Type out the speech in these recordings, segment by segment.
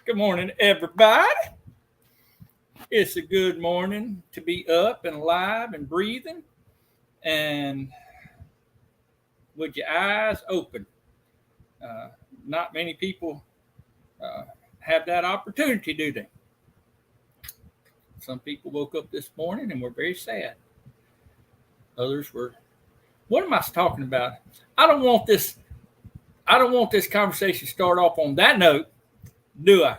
Good morning, everybody. It's a good morning to be up and alive and breathing and with your eyes open. Uh, Not many people uh, have that opportunity, do they? Some people woke up this morning and were very sad. Others were. What am I talking about? I don't want this. I don't want this conversation to start off on that note, do I?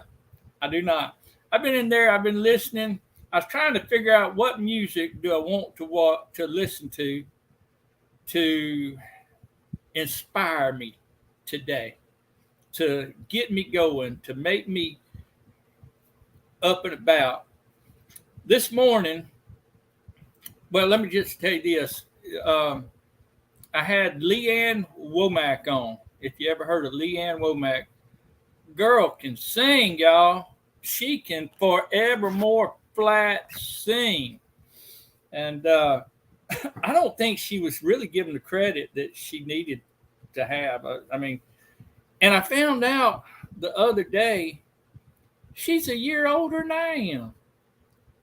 I do not. I've been in there. I've been listening. I was trying to figure out what music do I want to listen to inspire me today, to get me going, to make me up and about. This morning, well, let me just tell you this. Um, I had Leanne Womack on. If you ever heard of Leanne Womack, girl can sing, y'all. She can forevermore flat sing. And I don't think she was really given the credit that she needed to have. I mean, and I found out the other day she's a year older than I am.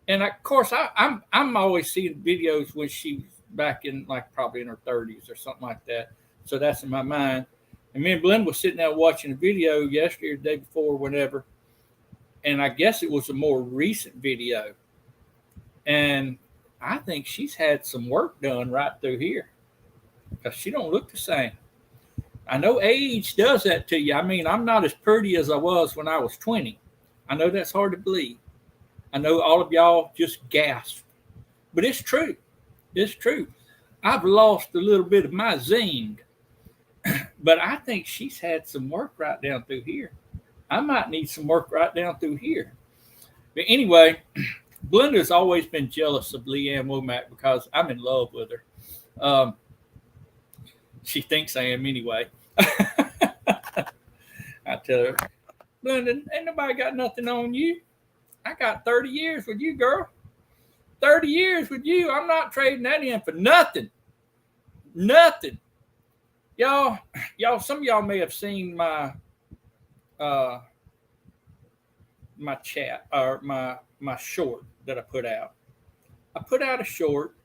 And of course, I'm always seeing videos when she was back in like probably in her 30s or something like that. So that's in my mind. And me and Glenn was sitting there watching a video yesterday or the day before, whenever, and I guess it was a more recent video. And I think she's had some work done right through here because she don't look the same. I know age does that to you. I mean, I'm not as pretty as I was when I was 20. I know that's hard to believe. I know all of y'all just gasped, but it's true. It's true. I've lost a little bit of my zing, but I think she's had some work right down through here. I might need some work right down through here. But anyway, Blenda's always been jealous of Leanne Womack because I'm in love with her. Um, she thinks I am anyway. I tell her, Blenda, ain't nobody got nothing on you. I got 30 years with you, girl. 30 years with you. I'm not trading that in for nothing. Nothing. Y'all, some of y'all may have seen uh my chat or my short that I put out. I put out a short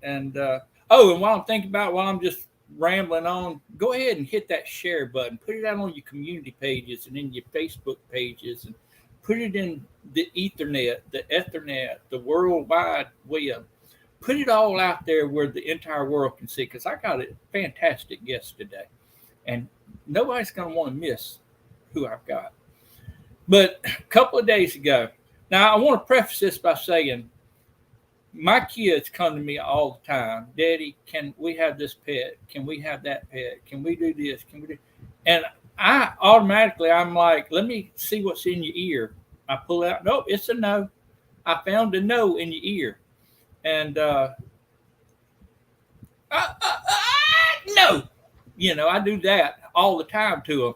and and while I'm thinking about while I'm just rambling on, go ahead and hit that share button. Put it out on your community pages and in your Facebook pages and put it in the Ethernet, the World Wide Web. Put it all out there where the entire world can see because I got a fantastic guest today. And nobody's going to want to miss who I've got. But a couple of days ago, now I want to preface this by saying my kids come to me all the time. Daddy, can we have this pet? Can we have that pet? Can we do this? Can we do? And I'm like, let me see what's in your ear. I pull out. Nope, it's a no. I found a no in your ear. And no, I do that all the time to them.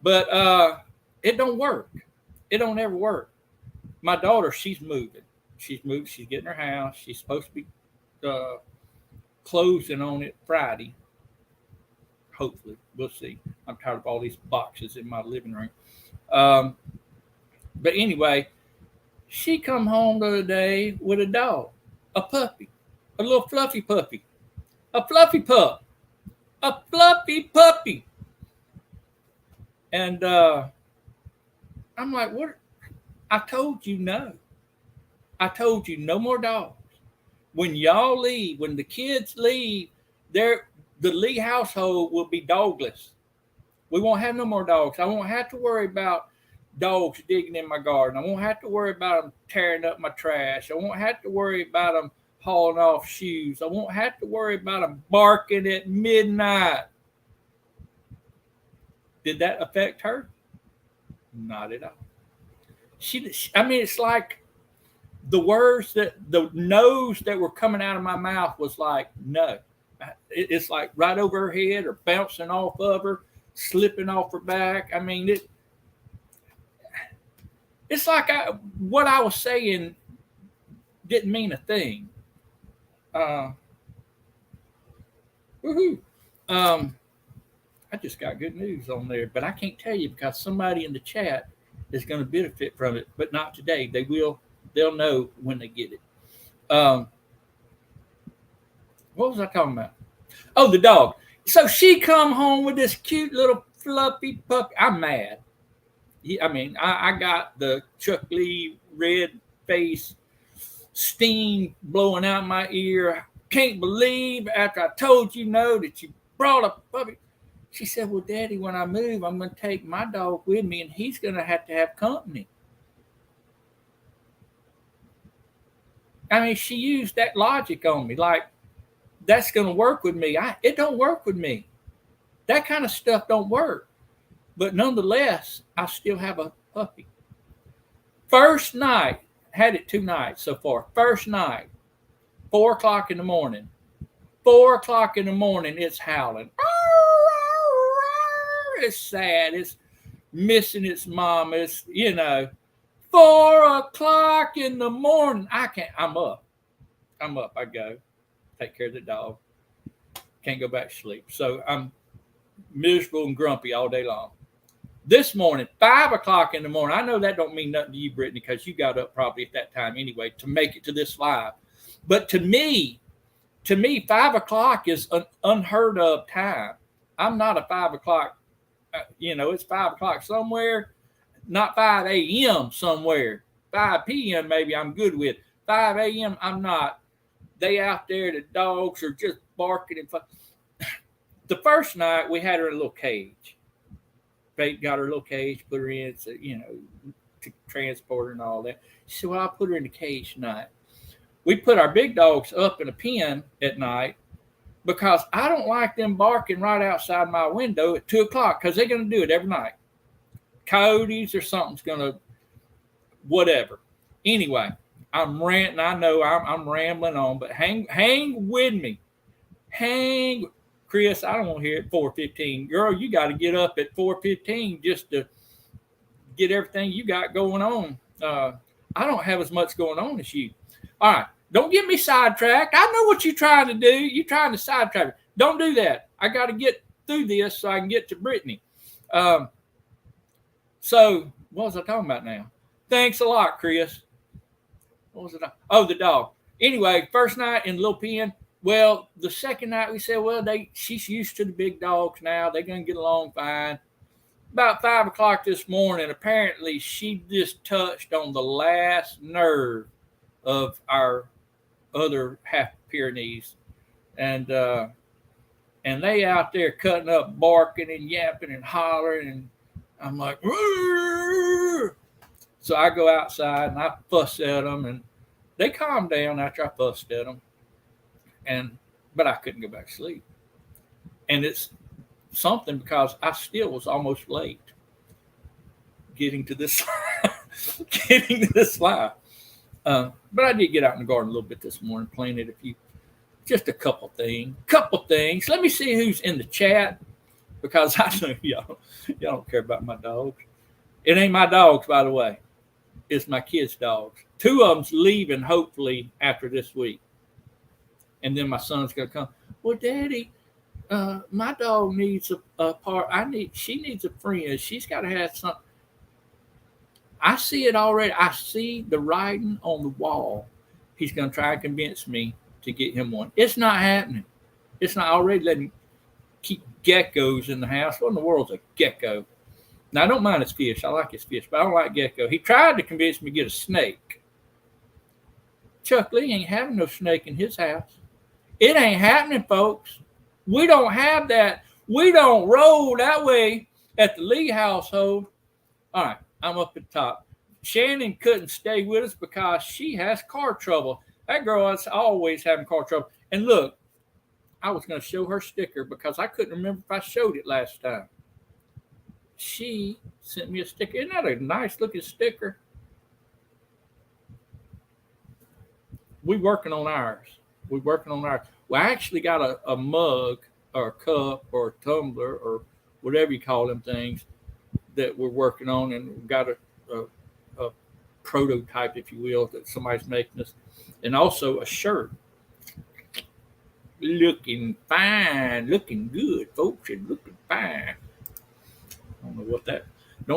But it don't work. It don't ever work. My daughter, she's moving. She's moved. She's getting her house. She's supposed to be uh, closing on it Friday. Hopefully, we'll see. I'm tired of all these boxes in my living room. Um, but anyway, she come home the other day with a dog, a puppy, a little fluffy puppy, a fluffy pup, a fluffy puppy. And I'm like, what? I told you no. I told you no more dogs. When y'all leave, when the kids leave, the Lee household will be dogless. We won't have no more dogs. I won't have to worry about dogs digging in my garden. I won't have to worry about them tearing up my trash. I won't have to worry about them hauling off shoes. I won't have to worry about them barking at midnight. Did that affect her? Not at all. It's like the words the no's that were coming out of my mouth was like, no. It's like right over her head or bouncing off of her, slipping off her back. I mean, it's like what I was saying didn't mean a thing. Woohoo. I just got good news on there, but I can't tell you because somebody in the chat is going to benefit from it, but not today. They'll know when they get it. Um, what was I talking about? Oh, the dog. So she come home with this cute little fluffy puppy. I'm mad. I got the Chuck Lee red face steam blowing out my ear. Can't believe after I told you no that you brought a puppy. She said, well, Daddy, when I move, I'm going to take my dog with me and he's going to have company. I mean, she used that logic on me. Like, that's going to work with me. It don't work with me. That kind of stuff don't work. But nonetheless, I still have a puppy. First night, had it 2 nights so far. First night, 4 o'clock in the morning. 4 o'clock in the morning, it's howling. It's sad. It's missing its mom. It's, 4 o'clock in the morning. I'm up. I go. Take care of the dog. Can't go back to sleep. So I'm miserable and grumpy all day long. This morning, 5 o'clock in the morning. I know that don't mean nothing to you, Brettany, because you got up probably at that time anyway to make it to this live. But to me, 5 o'clock is an unheard of time. I'm not a 5 o'clock. It's 5 o'clock somewhere, not 5 a.m. somewhere. 5 p.m. maybe I'm good with. 5 a.m. I'm not. They out there, the dogs are just barking and The first night we had her in a little cage. Fate got her little cage, put her in, so, to transport her and all that. She said, well, I'll put her in the cage tonight. We put our big dogs up in a pen at night because I don't like them barking right outside my window at 2 o'clock because they're going to do it every night. Coyotes or something's going to, whatever. Anyway, I'm ranting. I know I'm rambling on, but hang with me. Chris, I don't want to hear it 4:15. Girl, you got to get up at 4:15 just to get everything you got going on. I don't have as much going on as you. All right. Don't get me sidetracked. I know what you're trying to do. You're trying to sidetrack me. Don't do that. I got to get through this so I can get to Brettany. So what was I talking about now? Thanks a lot, Chris. What was it? Oh, the dog. Anyway, first night in the little pen. Well, the second night we said, well, she's used to the big dogs now. They're going to get along fine. About 5 o'clock this morning, apparently she just touched on the last nerve of our other half Pyrenees. And they out there cutting up, barking and yapping and hollering. And I'm like, Rrr! So I go outside and I fuss at them. And they calm down after I fussed at them. But I couldn't go back to sleep. And it's something because I still was almost late getting to this live. But I did get out in the garden a little bit this morning, planted just a couple things. Let me see who's in the chat because I know y'all don't care about my dogs. It ain't my dogs, by the way. It's my kids' dogs. 2 of them's leaving hopefully after this week. And then my son's going to come. Well, Daddy, my dog needs a part. She needs a friend. She's got to have something. I see it already. I see the writing on the wall. He's going to try and convince me to get him one. It's not happening. It's not already letting keep geckos in the house. What in the world's a gecko? Now, I don't mind his fish. I like his fish, but I don't like gecko. He tried to convince me to get a snake. Chuck Lee ain't having no snake in his house. It ain't happening, folks. We don't have that. We don't roll that way at the Lee household. All right, I'm up at the top. Shannon couldn't stay with us because she has car trouble. That girl is always having car trouble. And look, I was going to show her sticker because I couldn't remember if I showed it last time. She sent me a sticker. Isn't that a nice looking sticker? We're working on ours. We actually got a mug or a cup or a tumbler or whatever you call them things that we're working on, and we've got a prototype, if you will, that somebody's making us, and also a shirt. Looking fine, looking good, folks, and looking fine. Don't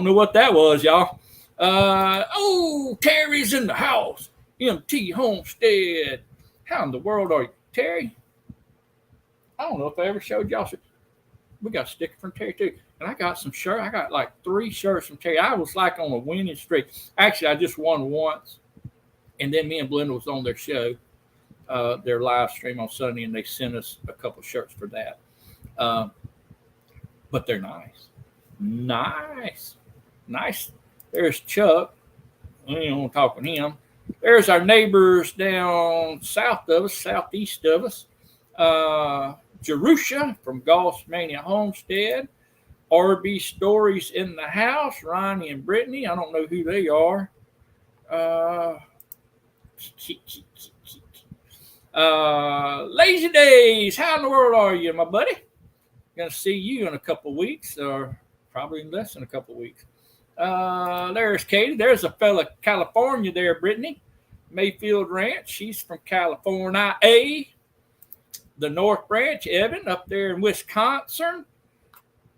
know what that was, y'all. Terry's in the house. MT Homestead. How in the world are you, Terry? I don't know if I ever showed y'all. We got a sticker from Terry too, and I got some shirt. I got like 3 shirts from Terry. I was like on a winning streak. Actually, I just won once, and then me and Belinda was on their show, their live stream on Sunday, and they sent us a couple shirts for that. Uh, but they're nice, nice. There's Chuck. We don't want to talk with him. There's our neighbors down south of us, southeast of us. Jerusha from Golf Mania Homestead. RB Stories in the house. Ronnie and Brettany. I don't know who they are. Lazy Days. How in the world are you, my buddy? Gonna see you in a couple of weeks, or probably less than a couple of weeks. There's Katie. There's a fella California there, Brettany. Mayfield Ranch. She's from California. The North Branch, Evan, up there in Wisconsin.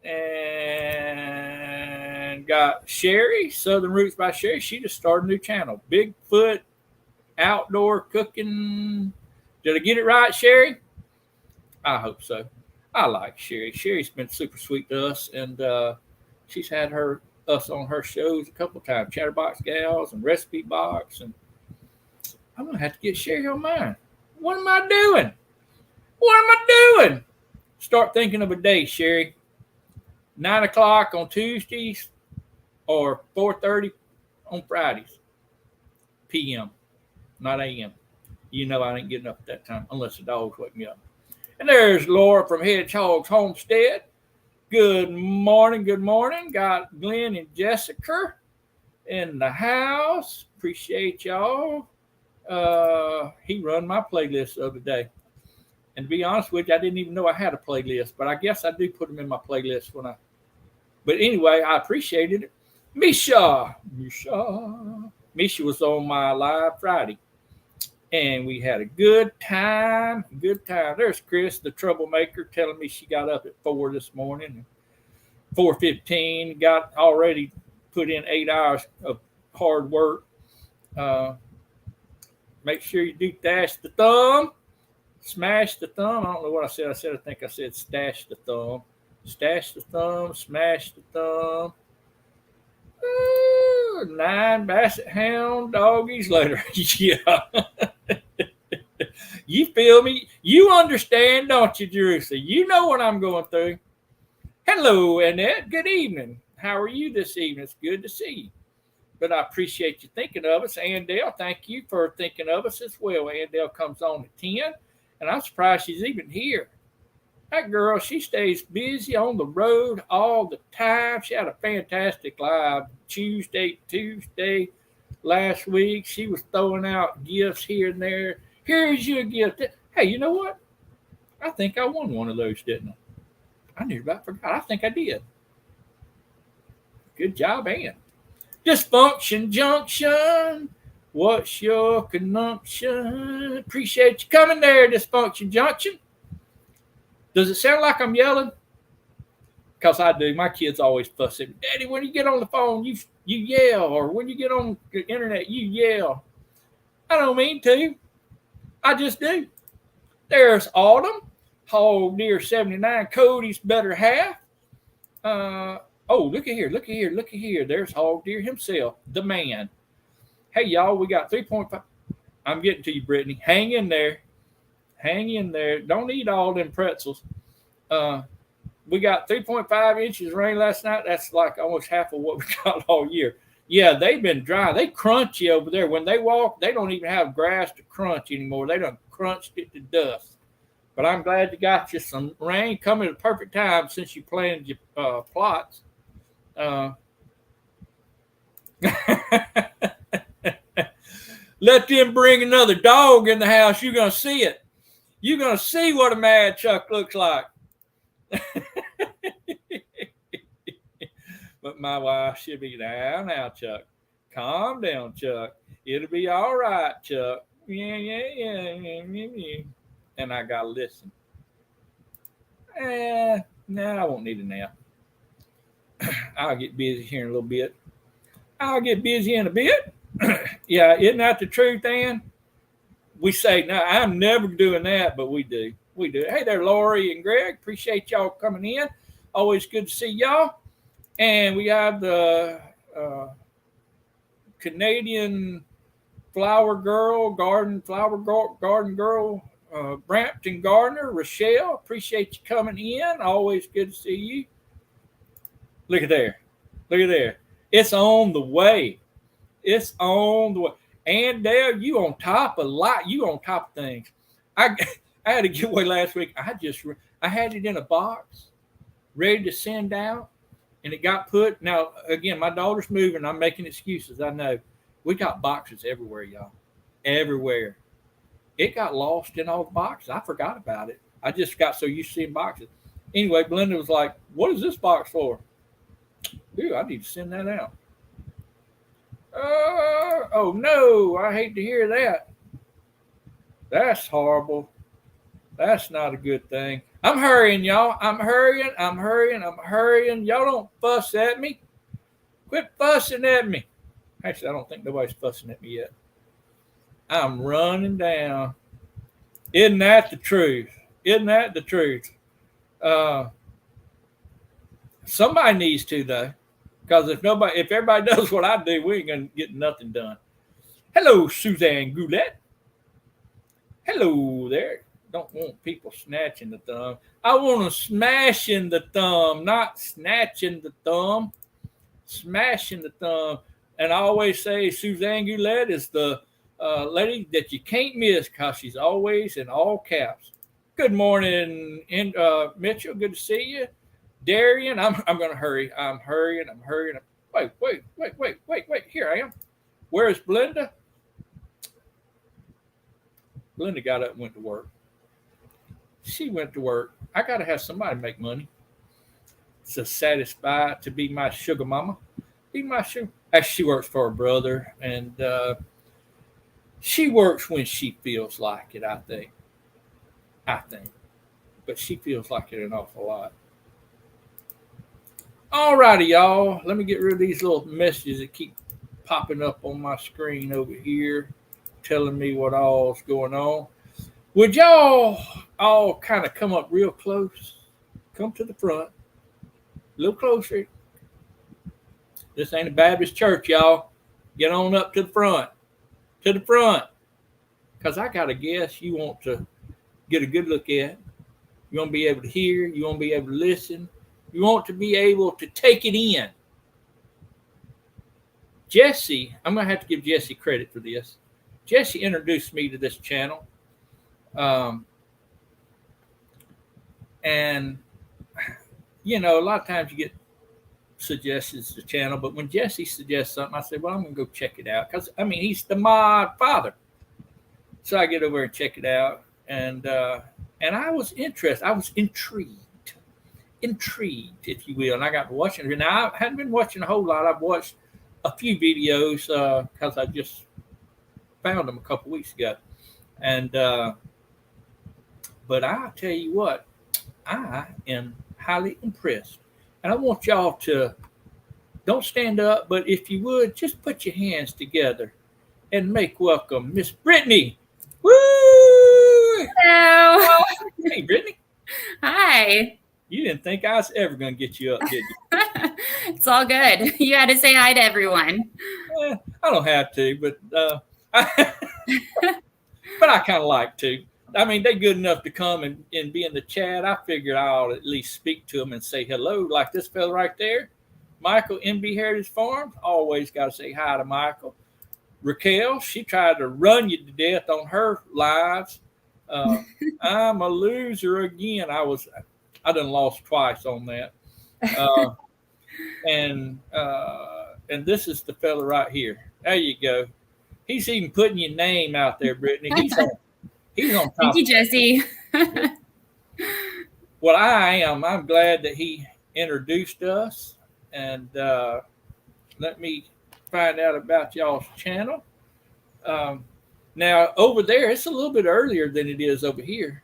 And got Sherry, Southern Roots by Sherry. She just started a new channel. Bigfoot Outdoor Cooking. Did I get it right, Sherry? I hope so. I like Sherry. Sherry's been super sweet to us, and she's had us on her shows a couple of times. Chatterbox Gals and Recipe Box. And I'm going to have to get Sherry on mine. What am I doing? Start thinking of a day, Sherry. 9 o'clock on Tuesdays or 4:30 on Fridays. PM, not AM. You know I ain't getting up at that time unless the dogs wake me up. And there's Laura from Hedgehog's Homestead. Good morning. Got Glenn and Jessica in the house. Appreciate y'all. He run my playlist the other day. And to be honest with you, I didn't even know I had a playlist, but I guess I do put them in my playlist But anyway, I appreciated it. Misha was on my live Friday, and we had a good time. There's Chris, the troublemaker, telling me she got up at 4 this morning, 4:15. Got already put in 8 hours of hard work. Make sure you do dash the thumb. Smash the thumb. I don't know what I said. I think I said stash the thumb. Stash the thumb. Smash the thumb. 9 basset hound doggies later. Yeah. You feel me? You understand, don't you, Jerusalem? You know what I'm going through. Hello, Annette. Good evening. How are you this evening? It's good to see you. But I appreciate you thinking of us. Andale, thank you for thinking of us as well. Andale comes on at 10. And I'm surprised she's even here. That girl, she stays busy on the road all the time. She had a fantastic live Tuesday last week. She was throwing out gifts here and there. Here's your gift. Hey, you know what? I think I won one of those, didn't I? I nearly about forgot. I think I did. Good job, Ann. Dysfunction Junction. What's your consumption? Appreciate you coming there, Dysfunction Junction. Does it sound like I'm yelling? Because I do. My kids always fuss at me. Daddy, when you get on the phone, you yell. Or when you get on the internet, you yell. I don't mean to. I just do. There's Autumn. Hog Deer 79. Cody's better half. Look at here. There's Hog Deer himself, the man. Hey, y'all, we got 3.5. I'm getting to you, Brettany. Hang in there. Don't eat all them pretzels. We got 3.5 inches of rain last night. That's like almost half of what we got all year. Yeah, they've been dry. They crunchy over there. When they walk, they don't even have grass to crunch anymore. They done crunched it to dust. But I'm glad you got you some rain coming at the perfect time since you planned your plots. Let them bring another dog in the house. You're going to see it. You're going to see what a mad Chuck looks like. But my wife should be down now, Chuck. Calm down, Chuck. It'll be all right, Chuck. Yeah. And I got to listen. I won't need a nap. I'll get busy here in a little bit. I'll get busy in a bit. Yeah, isn't that the truth, Ann? We say, no, I'm never doing that, but we do. We do. Hey there, Lori and Greg. Appreciate y'all coming in. Always good to see y'all. And we have the Canadian garden girl, Brampton Gardner, Rochelle. Appreciate you coming in. Always good to see you. Look at there. Look at there. It's on the way. It's on the way. And Dale, you on top of you on top of things. I I had a giveaway last week. I had it in a box, ready to send out, and it got put. Now again, my daughter's moving. I'm making excuses. I know. We got boxes everywhere, y'all. Everywhere. It got lost in all the boxes. I forgot about it. I just got so used to seeing boxes. Anyway, Belinda was like, "What is this box for?" Dude, I need to send that out. Oh no, I hate to hear that. That's horrible. That's not a good thing. I'm hurrying, y'all. I'm hurrying. Y'all don't fuss at me. Quit fussing at me. Actually, I don't think nobody's fussing at me yet. I'm running down. Isn't that the truth? Isn't that the truth? Somebody needs to though. Because if everybody does what I do, we ain't gonna get nothing done. Hello, Suzanne Goulet. Hello there. Don't want people snatching the thumb. I want them smashing the thumb, not snatching the thumb. Smashing the thumb. And I always say Suzanne Goulet is the lady that you can't miss because she's always in all caps. Good morning, Mitchell. Good to see you. Darian, I'm going to hurry. I'm hurrying. Wait. Here I am. Where's Belinda? Belinda got up and went to work. She went to work. I got to have somebody make money. To satisfy, to be my sugar mama. Be my sugar. Actually, she works for her brother, and she works when she feels like it, I think. But she feels like it an awful lot. All righty, y'all. Let me get rid of these little messages that keep popping up on my screen over here, telling me what all's going on. Would y'all all kind of come up real close? Come to the front. A little closer. This ain't a Baptist church, y'all. Get on up to the front. To the front. Because I got to guess you want to get a good look at. You want to be able to hear. You want to be able to listen. You want to be able to take it in. Jesse, I'm going to have to give Jesse credit for this. Jesse introduced me to this channel. And, you know, a lot of times you get suggestions to the channel, but when Jesse suggests something, I say, well, I'm going to go check it out. Because, I mean, he's the mod father. So I get over and check it out. And I was interested. I was intrigued, if you will. And I got watching it. Now, I hadn't been watching a whole lot. I've watched a few videos because I just found them a couple weeks ago. And but I tell you what, I am highly impressed. And I want y'all to don't stand up, but if you would, just put your hands together and make welcome Miss Brettany. Woo! Hello. Hey, Brettany. Hi. You didn't think I was ever going to get you up, did you? It's all good. You had to say hi to everyone. I don't have to, but but I kind of like to. I mean, they're good enough to come and be in the chat. I figured I'll at least speak to them and say hello, like this fella right there. Michael, MB Heritage Farms. Always got to say hi to Michael. Raquel, she tried to run you to death on her lives. I'm a loser again. I done lost twice on that. And this is the fella right here. There you go. He's even putting your name out there, Brittany. He's on top. Thank you, Jesse. Well, I'm glad that he introduced us. And let me find out about y'all's channel. Now, over there, it's a little bit earlier than it is over here.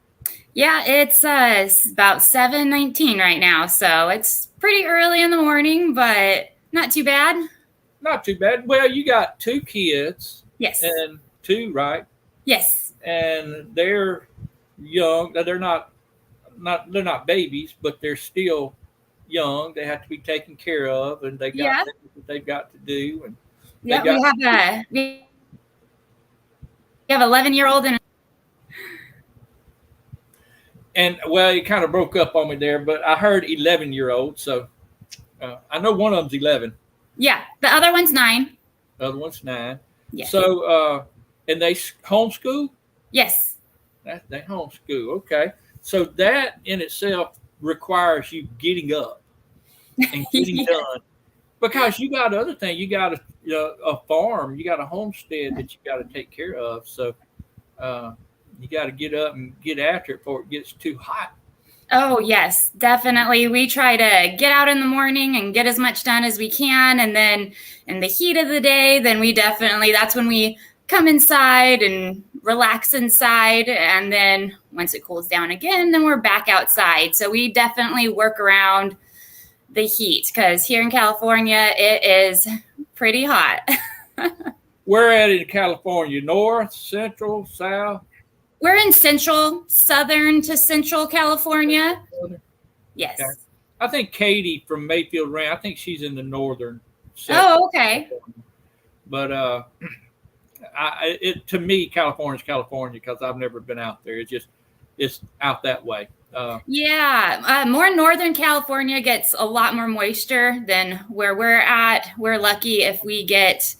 Yeah, it's about 7:19 right now. So it's pretty early in the morning, but not too bad. not too bad. Well, you got 2 kids Yes. and 2, right? Yes. And they're young. They're not babies, but they're still young. They have to be taken care of, and they got Yeah. things that they've got to do, and they Yeah. got. We have 11-year-old and And well, it kind of broke up on me there, but I heard 11-year-old, so I know one of them's 11. yeah, the other one's 9. The other one's 9. Yes. So, and they homeschool. Yes. They homeschool. Okay. So that in itself requires you getting up and getting Yeah. done, because you got other things. You got a farm. You got a homestead that you got to take care of. So you got to get up and get after it before it gets too hot. Oh, yes, definitely. We try to get out in the morning and get as much done as we can. And then in the heat of the day, then that's when we come inside and relax inside. And then once it cools down again, then we're back outside. So we definitely work around the heat, because here in California, it is pretty hot. Where at in California? North, central, south? We're in southern to central California. Yes. Okay. I think Katie from Mayfield Ranch, I think she's in the northern. Oh, okay. But to me, California's California, because I've never been out there. It's out that way. Yeah, more northern California gets a lot more moisture than where we're at. We're lucky if we get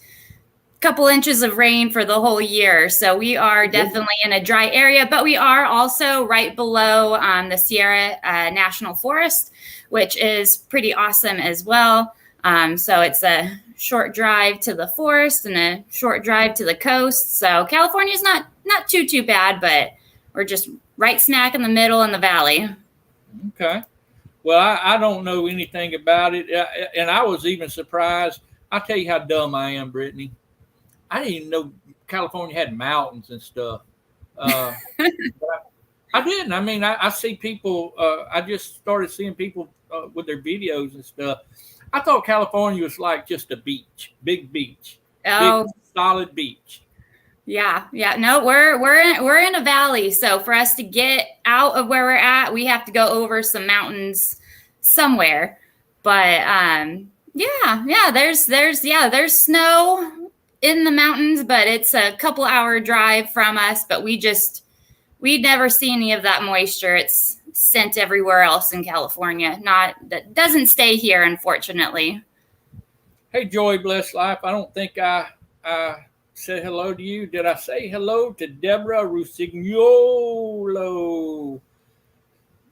couple inches of rain for the whole year. So we are definitely in a dry area, but we are also right below the Sierra National Forest, which is pretty awesome as well. So it's a short drive to the forest and a short drive to the coast. So California's not too bad, but we're just right smack in the middle in the valley. Okay. Well, I don't know anything about it. And I was even surprised. I'll tell you how dumb I am, Brettany. I didn't even know California had mountains and stuff. I didn't. I mean, I see people. I just started seeing people with their videos and stuff. I thought California was like just a beach, big beach, big solid beach. Yeah. No, we're in a valley, so for us to get out of where we're at, we have to go over some mountains somewhere. But there's snow in the mountains, but it's a couple hour drive from us. But we never see any of that moisture. It's sent everywhere else in California. That doesn't stay here, unfortunately. Hey, Joy, bless life. I don't think I said hello to you. Did I say hello to Deborah Rusignolo?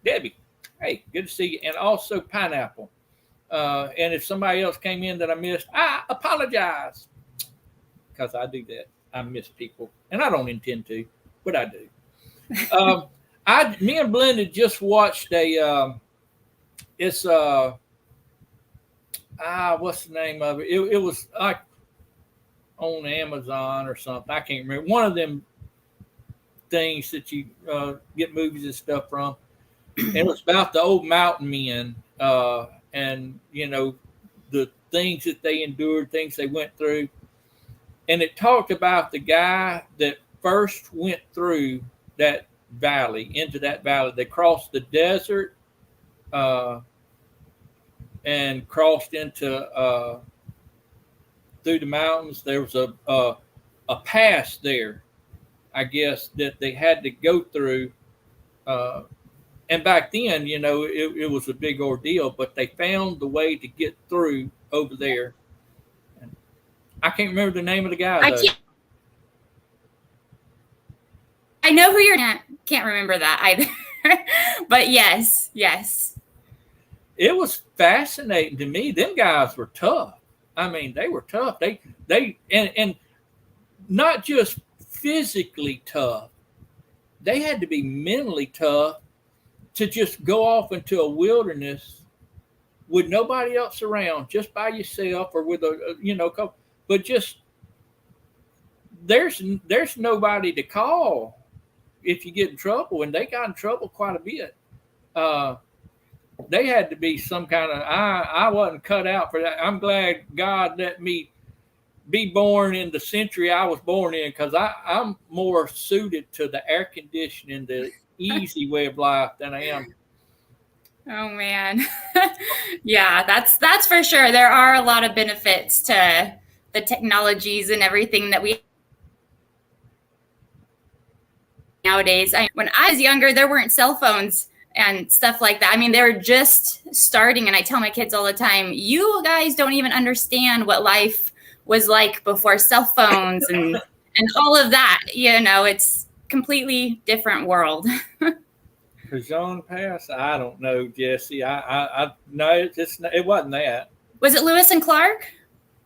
Debbie, hey, good to see you. And also Pineapple. And if somebody else came in that I missed, I apologize. Because I do that. I miss people. And I don't intend to, but I do. Me and Blended just watched what's the name of it? It was like on Amazon or something. I can't remember. One of them things that you get movies and stuff from. And it was about the old mountain men and, the things that they endured, things they went through. And it talked about the guy that first went through that valley, into that valley. They crossed the desert and crossed into through the mountains. There was a pass there, I guess, that they had to go through. And back then, it was a big ordeal, but they found the way to get through over there. I can't remember the name of the guy, though. I know who you're can't remember that either. But yes. It was fascinating to me. Them guys were tough. I mean, they were tough. They and not just physically tough. They had to be mentally tough to just go off into a wilderness with nobody else around, just by yourself or with a couple. But just there's nobody to call if you get in trouble, and they got in trouble quite a bit. They had to be some kind of. I wasn't cut out for that. I'm glad God let me be born in the century I was born in, because I'm more suited to the air conditioning, the easy way of life than I am. Oh man. Yeah, that's for sure. There are a lot of benefits to the technologies and everything that we nowadays. When I was younger, there weren't cell phones and stuff like that. I mean, they were just starting, and I tell my kids all the time, you guys don't even understand what life was like before cell phones and all of that. You know, it's completely different world. Jean Pass? I don't know, Jesse. I no, it wasn't that. Was it Lewis and Clark?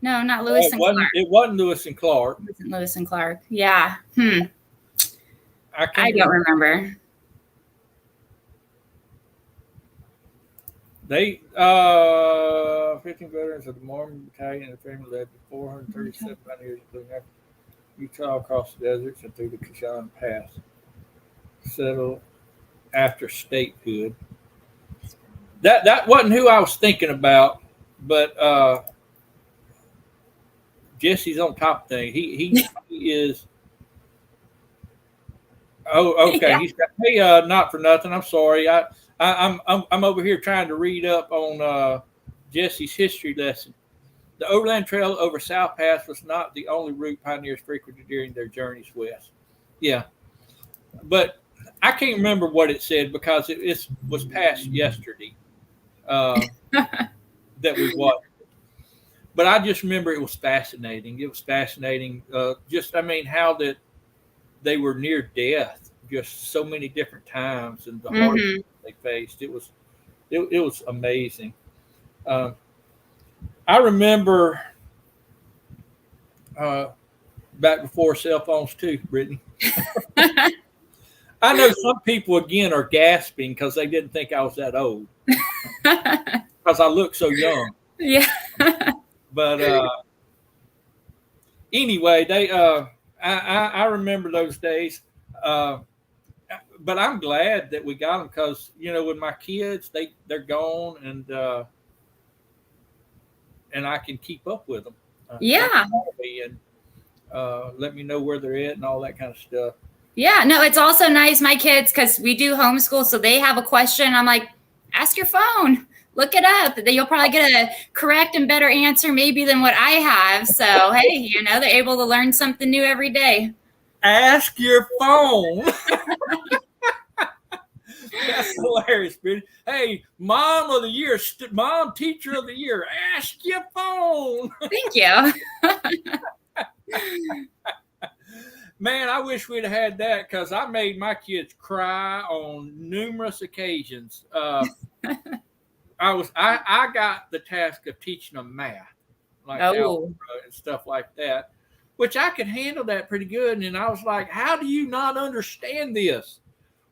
No, not Lewis and Clark. It wasn't Lewis and Clark. It wasn't Lewis and Clark. Yeah. I don't remember. They 15 veterans of the Mormon Battalion and the family led to 437 pioneers, including Utah across the deserts and through the Kashan Pass. Settled after statehood. That wasn't who I was thinking about, but Jesse's on top of things. He is. Oh, okay. Yeah. He's got, hey, not for nothing. I'm sorry. I'm over here trying to read up on Jesse's history lesson. The overland trail over South Pass was not the only route pioneers frequented during their journeys west. Yeah, but I can't remember what it said because it was past yesterday that we watched. But I just remember it was fascinating. It was fascinating. How that they were near death just so many different times and the hardships they faced. It was amazing. I remember back before cell phones too, Brittany. I know some people again are gasping because they didn't think I was that old because I look so young. Yeah. But anyway, they I remember those days. But I'm glad that we got them because with my kids, they're gone and I can keep up with them. Yeah. And let me know where they're at and all that kind of stuff. Yeah, no, it's also nice, my kids, because we do homeschool, so they have a question. I'm like, ask your phone, look it up. You'll probably get a correct and better answer maybe than what I have. So, hey, they're able to learn something new every day. Ask your phone. That's hilarious, man. Hey, Mom of the Year, Mom Teacher of the Year, ask your phone. Thank you. Man, I wish we'd have had that because I made my kids cry on numerous occasions. I got the task of teaching them math, like algebra and stuff like that, which I could handle that pretty good. And I was like, how do you not understand this?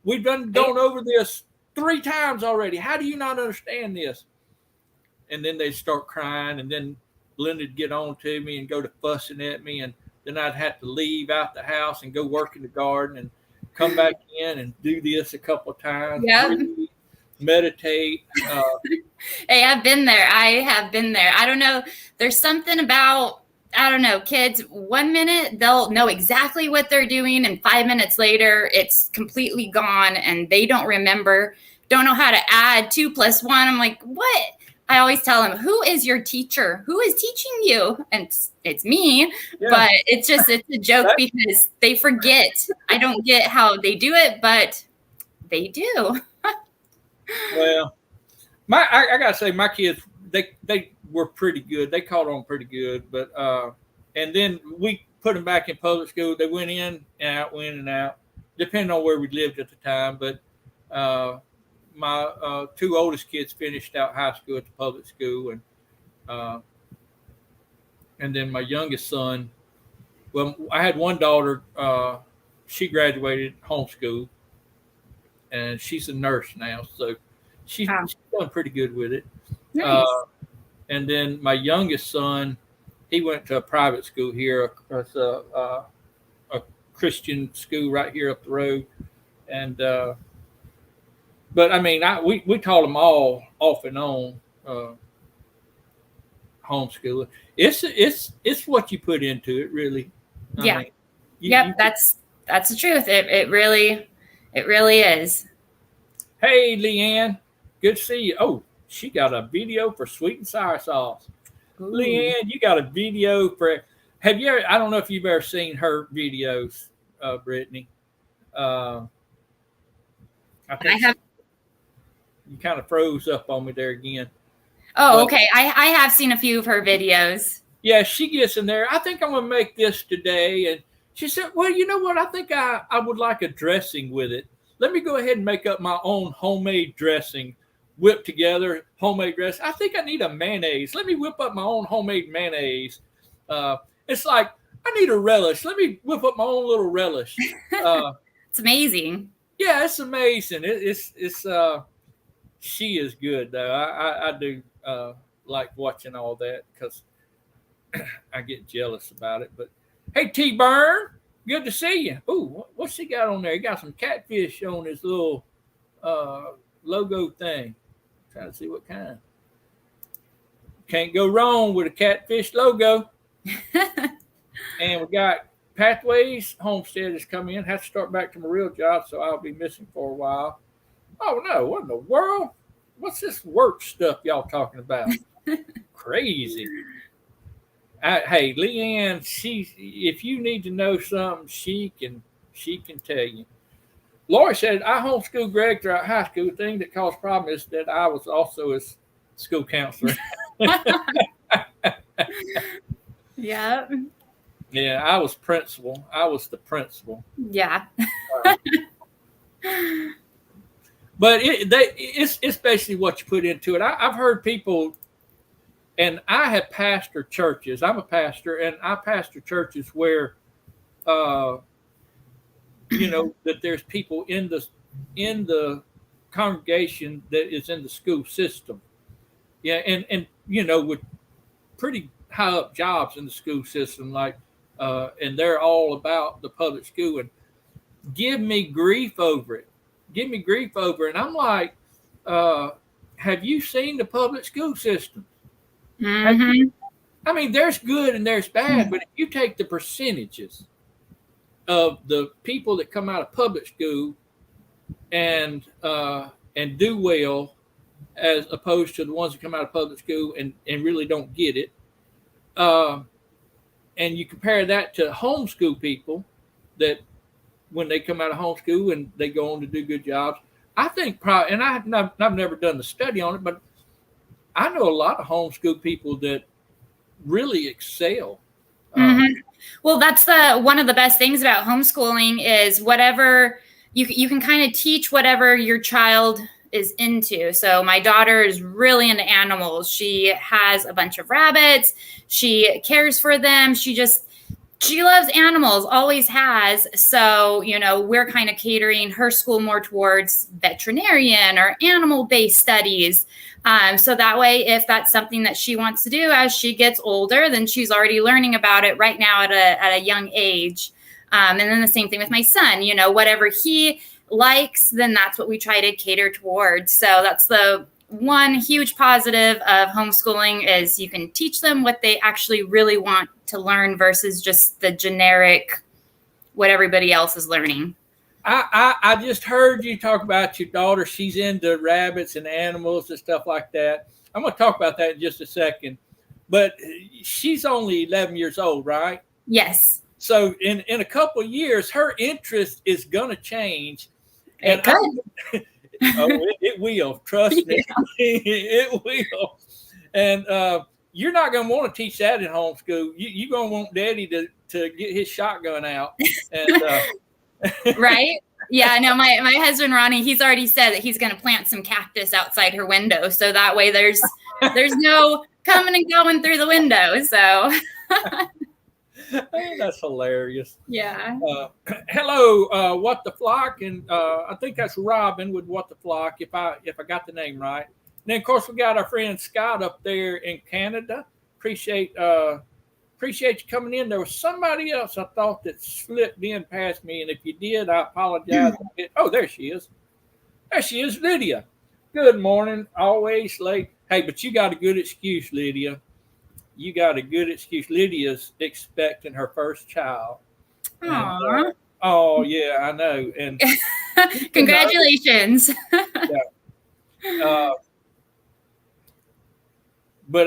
We've gone over this 3 times already. How do you not understand this? And then they'd start crying, and then Linda'd get on to me and go to fussing at me, and then I'd have to leave out the house and go work in the garden and come back in and do this a couple of times. Yeah. Breathe, meditate. Hey, I've been there. I have been there. I don't know. There's something about, kids, 1 minute, they'll know exactly what they're doing. And 5 minutes later, it's completely gone. And they don't remember, don't know how to add 2 + 1. I'm like, what? I always tell them, who is your teacher? Who is teaching you? And it's me, but it's a joke because they forget. I don't get how they do it, but they do. Well, I gotta say, my kids, they were pretty good. They caught on pretty good, but and then we put them back in public school. They went in and out, depending on where we lived at the time. But my 2 oldest kids finished out high school at the public school, and then my youngest son, well, I had one daughter, she graduated homeschool, and she's a nurse now, so she's done pretty good with it. Nice. And then my youngest son, he went to a private school here, a Christian school right here up the road, and but I mean, we taught them all off and on. homeschooling. It's what you put into it, really. I Yeah. mean, Yep. That's the truth. It really is. hey, Leanne, good to see you. Oh, she got a video for sweet and sour sauce. Ooh. Leanne, you got a video for. Have you ever? I don't know if you've ever seen her videos, Brittany. Uh, I I think have. you kind of froze up on me there again. Oh, But okay. I have seen a few of her videos. yeah, she gets in there. I think I'm gonna make this today. And she said, well, you know what? I think I would like a dressing with it. Let me go ahead and make up my own homemade dressing, whip together homemade dressing. I think I need a mayonnaise. Let me whip up my own homemade mayonnaise. It's like I need a relish. Let me whip up my own little relish. Uh, It's amazing. yeah, it's amazing. It's she is good though. I do like watching all that because I get jealous about it. But hey, T Burn, good to see you. Ooh, what's he got on there? He got some catfish on his little logo thing. Trying to see what kind. Can't go wrong with a catfish logo. And we got Pathways Homestead has come in. Have to start back to my real job, so I'll be missing for a while. Oh no, what in the world? What's this work stuff y'all talking about? Crazy. Hey, Leanne, if you need to know something, she can tell you. Lori said, I homeschooled Greg throughout high school. The thing that caused problem is that I was also his school counselor. Yeah. Yeah, I was principal. I was the principal. Yeah. But it's basically what you put into it. I've heard people, and I have pastored churches. I'm a pastor, and I pastor churches where, that there's people in the congregation that is in the school system. Yeah, and with pretty high up jobs in the school system, like, and they're all about the public school and give me grief over it. Give me grief over it. And I'm like, have you seen the public school system? Mm-hmm. I mean, there's good and there's bad, but if you take the percentages of the people that come out of public school and do well, as opposed to the ones that come out of public school and really don't get it, and you compare that to homeschool people that when they come out of homeschool and they go on to do good jobs, I think probably, and I've never done the study on it, but I know a lot of homeschool people that really excel. Mm-hmm. Well, that's one of the best things about homeschooling is whatever you can kind of teach whatever your child is into. So my daughter is really into animals. She has a bunch of rabbits. She cares for them. She loves animals, always has. So, we're kind of catering her school more towards veterinarian or animal-based studies. So that way, if that's something that she wants to do as she gets older, then she's already learning about it right now at a young age. And then the same thing with my son, whatever he likes, then that's what we try to cater towards. So that's the one huge positive of homeschooling is you can teach them what they actually really want to learn versus just the generic, what everybody else is learning. I just heard you talk about your daughter. She's into rabbits and animals and stuff like that. I'm going to talk about that in just a second. But she's only 11 years old, right? Yes. So in a couple of years, her interest is going to change. It could. It will. Trust me. It will. And you're not going to want to teach that in homeschool. You're going to want Daddy to get his shotgun out. And right? Yeah, no, my husband Ronnie, he's already said that he's going to plant some cactus outside her window, so that way there's no coming and going through the window. So that's hilarious. Yeah. Hello, What the Flock, and I think that's Robin with What the Flock, if I got the name right. And then of course we got our friend Scott up there in Canada. Appreciate you coming in. There was somebody else I thought that slipped in past me, and if you did, I apologize. Oh, there she is. There she is, Lydia. Good morning. Always late. Hey, but you got a good excuse, Lydia. you got a good excuse. Lydia's expecting her first child. And, Aww. oh, yeah, I know. And Congratulations. But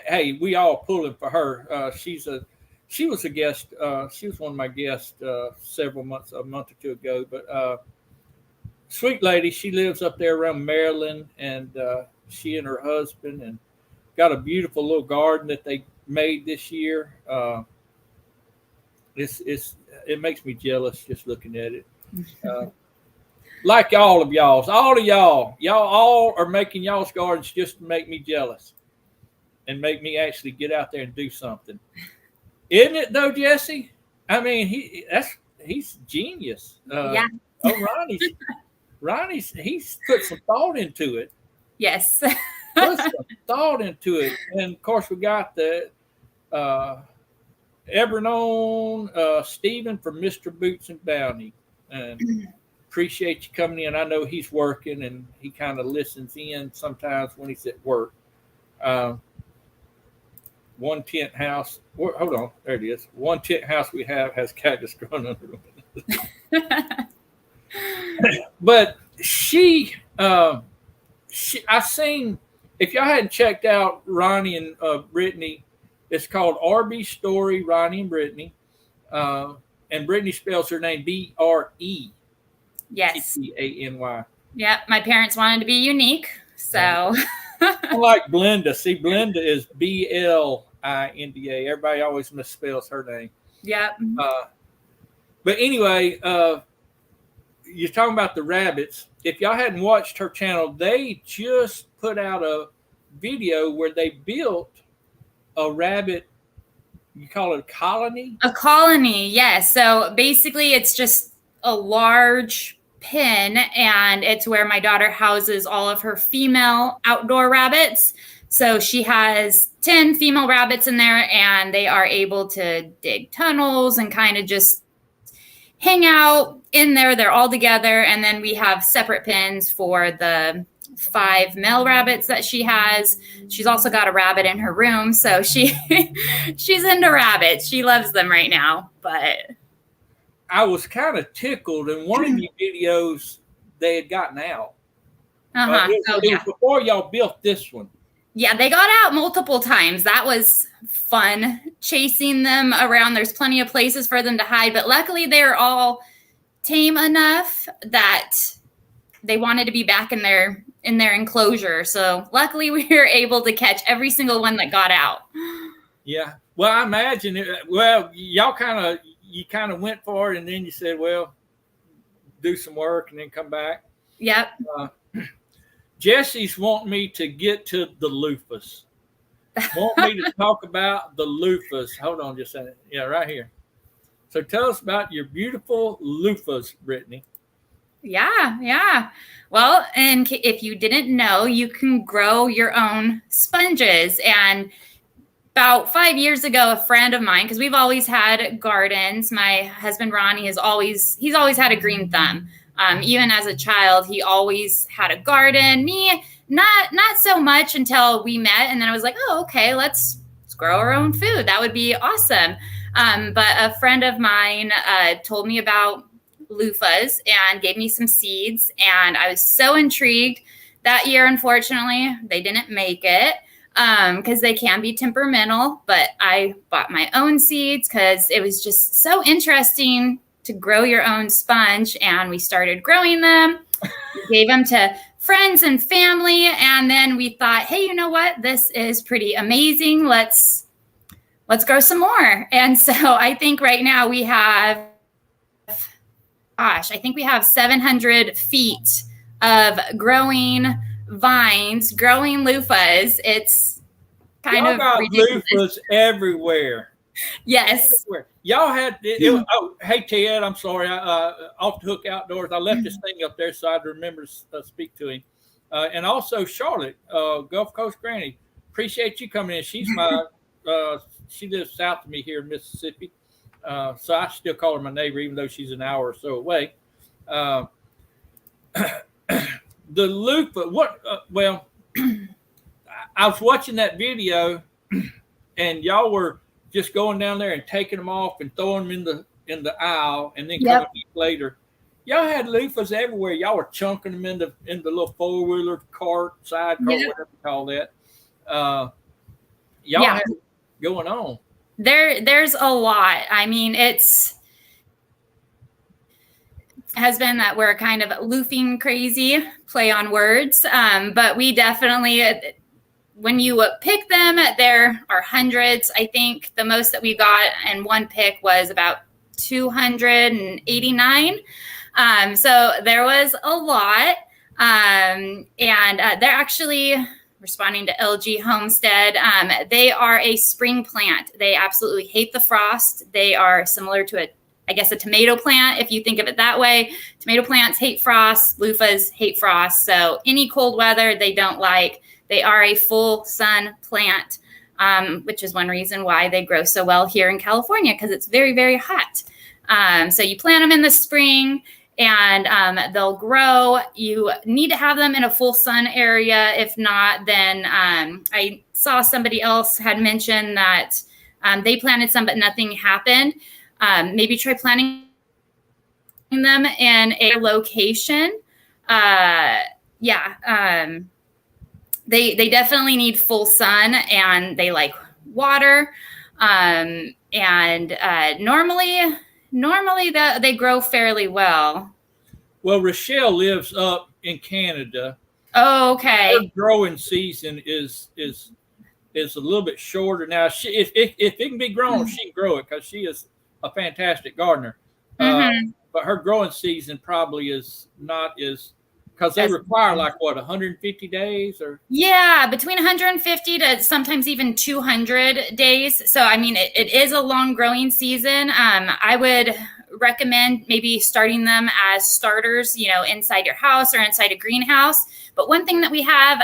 hey, we all pulling for her. She was a guest. She was one of my guests a month or two ago. But sweet lady, she lives up there around Maryland, and she and her husband and got a beautiful little garden that they made this year. It makes me jealous just looking at it. Like all of y'all all are making y'all's gardens just to make me jealous and make me actually get out there and do something. Isn't it though, Jesse? I mean, he's genius. Yeah. Oh, Ronnie's he's put some thought into it. Yes. Put some thought into it. And of course we got the ever known Stephen from Mr. Boots and Bounty. And appreciate you coming in. I know he's working and he kind of listens in sometimes when he's at work. One tent house. Hold on, there it is. One tent house we have has cactus growing under it. But I seen, if y'all hadn't checked out Ronnie and Brettany, it's called RB Story, Ronnie and Brettany. And Brettany spells her name B-R-E. Yes. T-A-N-Y. Yeah, my parents wanted to be unique, so. Unlike Blenda. See, Blenda is B-L-I-N-D-A. Everybody always misspells her name. Yep. But anyway, you're talking about the rabbits. If y'all hadn't watched her channel, they just put out a video where they built a rabbit, you call it a colony? A colony, yes. So basically it's just a large pen, and it's where my daughter houses all of her female outdoor rabbits. So she has 10 female rabbits in there, and they are able to dig tunnels and kind of just hang out in there. They're all together. And then we have separate pens for the 5 male rabbits that she has. She's also got a rabbit in her room. So she's into rabbits. She loves them right now. But I was kind of tickled in one of the videos they had gotten out. It was before y'all built this one. Yeah, they got out multiple times. That was fun, chasing them around. There's plenty of places for them to hide, but luckily they're all tame enough that they wanted to be back in their enclosure. So luckily we were able to catch every single one that got out. Yeah. Well, I imagine y'all you kind of went for it, and then you said, well, do some work and then come back. Yep. Jesse's wanting me to get to the loofahs. Want me to talk about the loofahs. Hold on just a second. Yeah, right here. So tell us about your beautiful loofahs, Brettany. Yeah. Well, and if you didn't know, you can grow your own sponges. And about 5 years ago, a friend of mine, because we've always had gardens, my husband Ronnie he's always had a green thumb. Even as a child, he always had a garden. Me, not so much until we met, and then I was like, oh, okay, let's grow our own food. That would be awesome. But a friend of mine told me about loofahs and gave me some seeds, and I was so intrigued. That year, unfortunately, they didn't make it because they can be temperamental, but I bought my own seeds because it was just so interesting to grow your own sponge, and we started growing them. We gave them to friends and family, and then we thought, hey, you know what? This is pretty amazing. Let's grow some more. And so I think right now we have, 700 feet of growing vines, growing loofahs. It's kind of got ridiculous. Loofahs everywhere. Yes. Everywhere. Y'all had hey Ted, I'm sorry. Off the Hook Outdoors. I left this thing up there so I'd remember to speak to him. And also Charlotte, Gulf Coast Granny. Appreciate you coming in. She's my she lives south of me here in Mississippi. So I still call her my neighbor, even though she's an hour or so away. The loofah, I was watching that video, and y'all were just going down there and taking them off and throwing them in the aisle, and then coming Yep. back later. Y'all had loofahs everywhere. Y'all were chunking them in the little 4-wheeler cart, side cart, Yep. whatever you call that. Y'all Yeah. had it going on. There's a lot. I mean, it's has been that we're kind of loofing crazy, play on words. But we definitely, when you pick them, there are hundreds. I think the most that we got in one pick was about 289. So there was a lot. And they're actually responding to LG Homestead. They are a spring plant. They absolutely hate the frost. They are similar to a tomato plant, if you think of it that way. Tomato plants hate frost. Loofahs hate frost. So any cold weather they don't like. They are a full sun plant, which is one reason why they grow so well here in California, because it's very, very hot. So you plant them in the spring, and they'll grow. You need to have them in a full sun area. If not, then I saw somebody else had mentioned that they planted some, but nothing happened. Maybe try planting them in a location. They definitely need full sun, and they like water. Normally they grow fairly well. Well, Rochelle lives up in Canada. Oh, Her okay. growing season is a little bit shorter now. If it can be grown, she can grow it because she is a fantastic gardener. Mm-hmm. But her growing season probably is not as, because they require like what, 150 days or? Yeah, between 150 to sometimes even 200 days. So, I mean, it is a long growing season. I would recommend maybe starting them as starters, inside your house or inside a greenhouse. But one thing that we have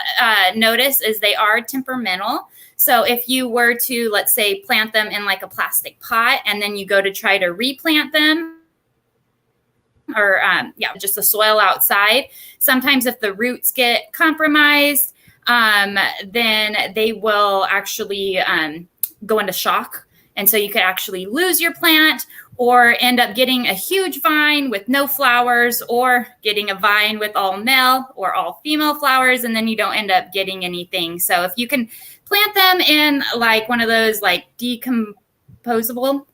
noticed is they are temperamental. So if you were to, let's say, plant them in like a plastic pot, and then you go to try to replant them, or just the soil outside, sometimes if the roots get compromised, then they will actually go into shock. And so you could actually lose your plant, or end up getting a huge vine with no flowers, or getting a vine with all male or all female flowers, and then you don't end up getting anything. So if you can plant them in like one of those like decomposable,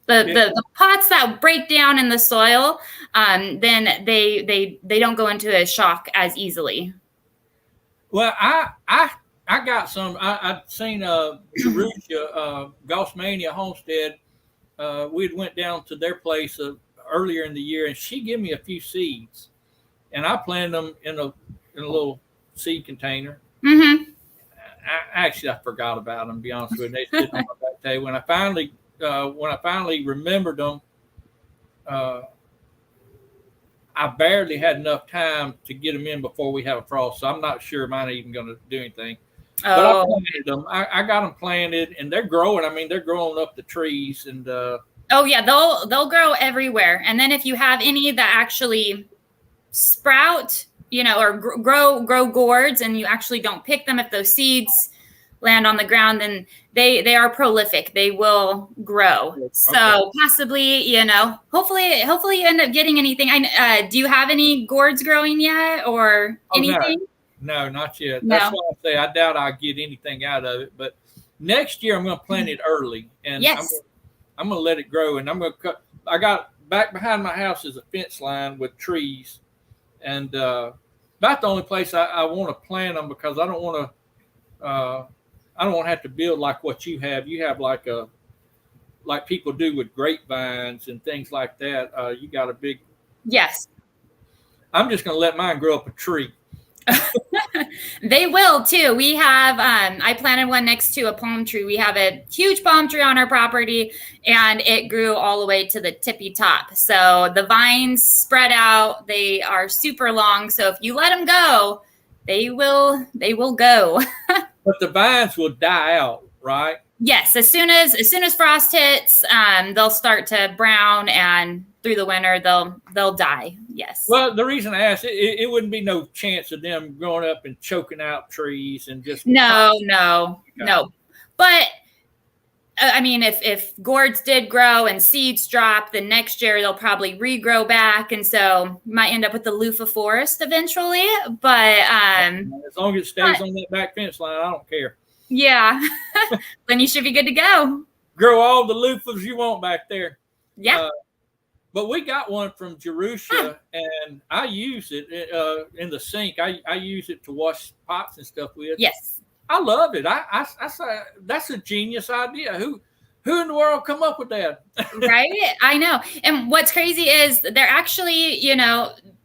the pots that break down in the soil, then they don't go into a shock as easily. Well, I got some. I'd seen Jerusha, Gossmania Homestead. We went down to their place earlier in the year, and she gave me a few seeds, and I planted them in a little seed container. Mm-hmm. I forgot about them. To be honest with you, they sitting on my back table. When I finally remembered them, I barely had enough time to get them in before we have a frost. So I'm not sure mine are even going to do anything. But I planted them. I got them planted, and they're growing. I mean, they're growing up the trees, and oh yeah, they'll grow everywhere. And then if you have any that actually sprout, or grow gourds, and you actually don't pick them, if those seeds land on the ground, then they are prolific. They will grow. Okay. So possibly, hopefully you end up getting anything. Do you have any gourds growing yet, or anything? No, not yet. No. That's why I say I doubt I'll get anything out of it. But next year I'm going to plant it early, and yes. I'm going to let it grow, and I'm going to cut. I got back behind my house is a fence line with trees, and that's the only place I want to plant them, because I don't want to have to build like what you have. You have like people do with grapevines and things like that. You got a big. Yes. I'm just going to let mine grow up a tree. They will too. We have, I planted one next to a palm tree. We have a huge palm tree on our property, and it grew all the way to the tippy top. So the vines spread out. They are super long. So if you let them go, they will go. But the vines will die out, right? Yes. As soon as frost hits, they'll start to brown, and through the winter they'll die. Yes. Well, the reason I asked, it wouldn't be no chance of them growing up and choking out trees and just no. But But I mean, if gourds did grow and seeds drop, then next year they'll probably regrow back, and so you might end up with the loofah forest eventually. But as long as it stays on that back fence line, I don't care. Yeah, then you should be good to go. Grow all the loofahs you want back there. Yeah. But we got one from Jerusha, and I use it in the sink. I use it to wash pots and stuff with. Yes. I love it. I say that's a genius idea. Who in the world come up with that? Right? I know. And what's crazy is they're actually,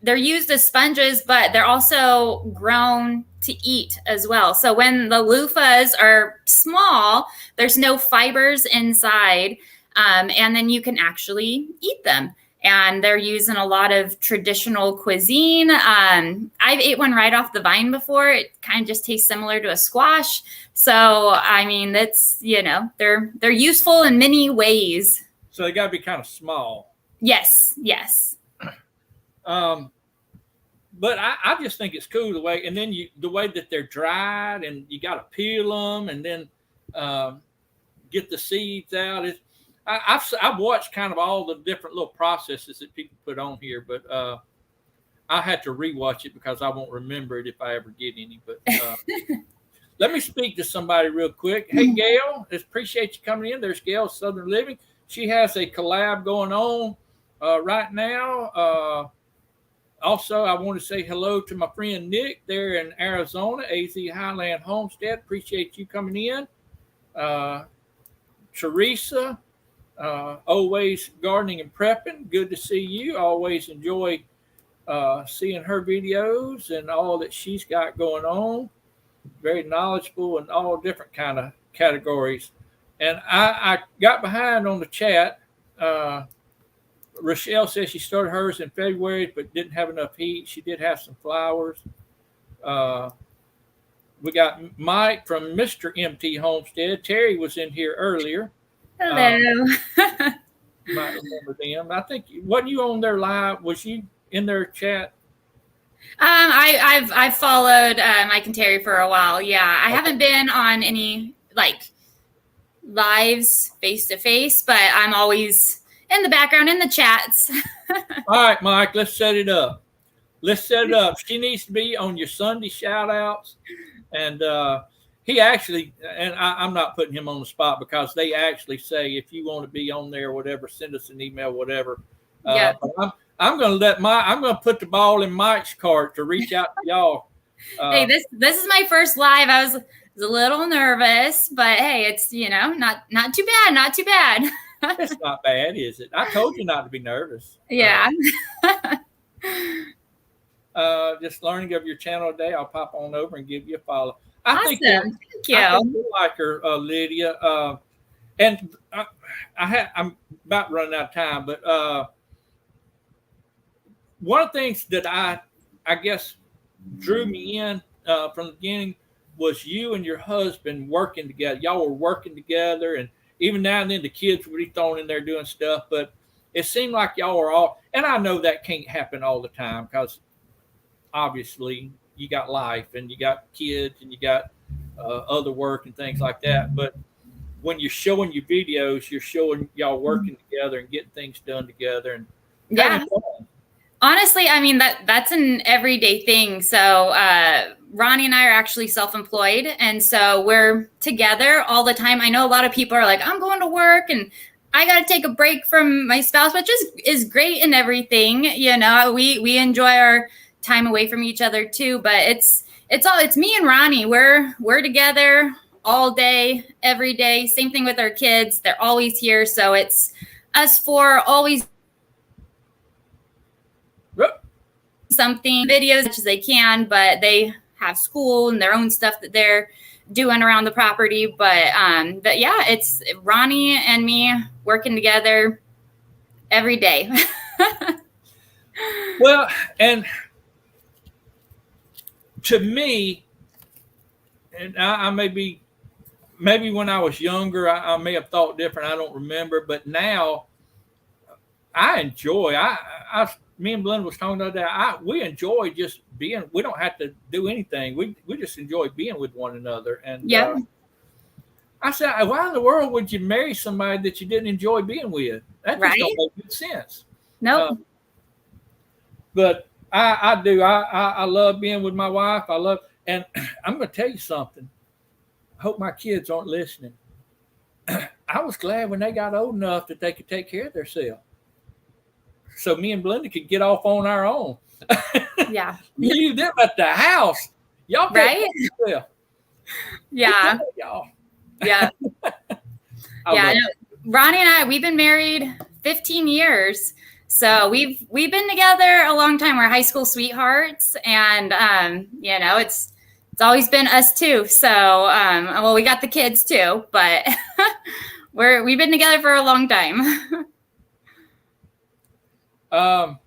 they're used as sponges, but they're also grown to eat as well. So when the loofahs are small, there's no fibers inside, and then you can actually eat them. And they're used in a lot of traditional cuisine. I've ate one right off the vine before. It kind of just tastes similar to a squash. So, I mean, that's, they're useful in many ways. So they got to be kind of small. Yes. But I just think it's cool the way that they're dried, and you got to peel them and then get the seeds out. I've watched kind of all the different little processes that people put on here, but I had to rewatch it because I won't remember it if I ever get any. But let me speak to somebody real quick. Hey, Gail, appreciate you coming in. There's Gail, Southern Living. She has a collab going on right now. Also, I want to say hello to my friend Nick there in Arizona, AZ Highland Homestead. Appreciate you coming in. Teresa, always gardening and prepping. Good to see you. Always enjoy seeing her videos and all that she's got going on. Very knowledgeable in all different kind of categories. And I got behind on the chat. Rochelle says she started hers in February, but didn't have enough heat. She did have some flowers. We got Mike from Mr. MT Homestead. Terry was in here earlier. Hello. You might remember them. I think, wasn't you on their live? Was you in their chat? I've followed Mike and Terry for a while. Yeah, I haven't been on any lives face to face, but I'm always in the background in the chats. All right, Mike, let's set it up. She needs to be on your Sunday shout outs. And he actually, and I'm not putting him on the spot because they actually say, if you want to be on there, whatever, send us an email, whatever. Yeah. But I'm going to put the ball in Mike's court to reach out to y'all. Hey, this is my first live. I was a little nervous, but hey, it's, not too bad. It's not bad, is it? I told you not to be nervous. Yeah. Just learning of your channel today. I'll pop on over and give you a follow. Thank you. I think you like her, Lydia. And I'm about running out of time, but one of the things that I guess drew me in from the beginning was you and your husband working together. Y'all were working together, and even now and then the kids would be thrown in there doing stuff, but it seemed like y'all were all, and I know that can't happen all the time because obviously you got life and you got kids and you got other work and things like that. But when you're showing your videos, you're showing y'all working together and getting things done together. And yeah. Honestly, I mean, that's an everyday thing. So Ronnie and I are actually self-employed, and so we're together all the time. I know a lot of people are like, I'm going to work and I got to take a break from my spouse, which is great and everything. We enjoy our time away from each other too, but it's me and Ronnie. We're together all day, every day. Same thing with our kids. They're always here. So it's us four always something, videos as much as they can, but they have school and their own stuff that they're doing around the property. But yeah, it's Ronnie and me working together every day. Well, and to me, and I maybe when I was younger, I may have thought different. I don't remember, but now I enjoy. Me and Belinda was talking about that. We enjoy just being. We don't have to do anything. We just enjoy being with one another. And yeah. I said, why in the world would you marry somebody that you didn't enjoy being with? That just don't Right? make good sense. Uh, Nope. but I do. I love being with my wife. And I'm going to tell you something. I hope my kids aren't listening. I was glad when they got old enough that they could take care of themselves. So me and Belinda could get off on our own. Yeah. Leave them at the house. Y'all take care Right? of yourself. Yeah. Y'all. Yeah. I Yeah. love No, Ronnie and I, we've been married 15 years. So we've been together a long time. We're high school sweethearts, and it's always been us two. So well, we got the kids too, but we've been together for a long time. Hold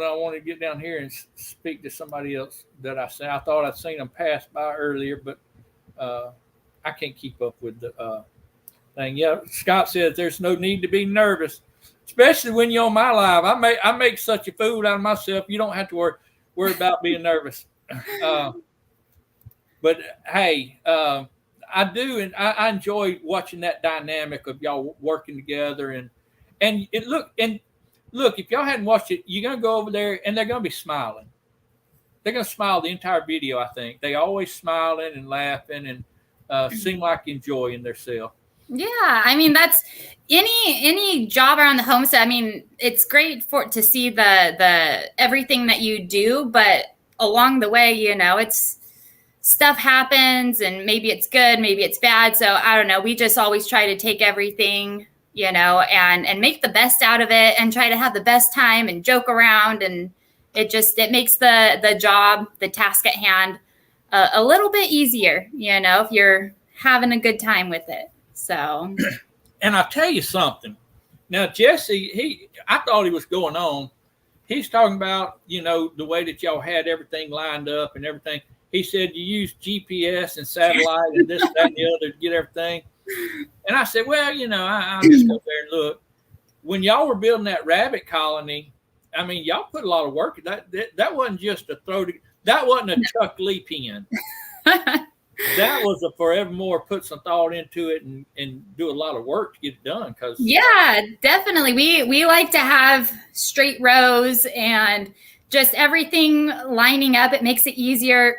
on, I want to get down here and speak to somebody else that I said. I thought I'd seen them pass by earlier, but I can't keep up with the thing. Yeah, Scott says there's no need to be nervous, especially when you're on my live. I make such a fool out of myself. You don't have to worry about being nervous. But hey, I do, and I enjoy watching that dynamic of y'all working together, and look, if y'all hadn't watched it, you're gonna go over there and they're gonna be smiling. They're gonna smile the entire video. I think they always smiling and laughing and seem like enjoying themselves. Yeah, I mean that's any job around the homestead. I mean, it's great to see the everything that you do, but along the way, it's stuff happens, and maybe it's good, maybe it's bad. So I don't know. We just always try to take everything, and make the best out of it, and try to have the best time and joke around, and it makes the job, the task at hand, a little bit easier, if you're having a good time with it. So, and I'll tell you something. Now, Jesse, I thought he was going on. He's talking about, the way that y'all had everything lined up and everything. He said you use GPS and satellite and this, that, and the other to get everything. And I said, well, I'll just go there and look. When y'all were building that rabbit colony, I mean, y'all put a lot of work. That wasn't just that wasn't a Chuck Lee pen. That was a forevermore put some thought into it and do a lot of work to get it done. Yeah, definitely. We like to have straight rows and just everything lining up. It makes it easier.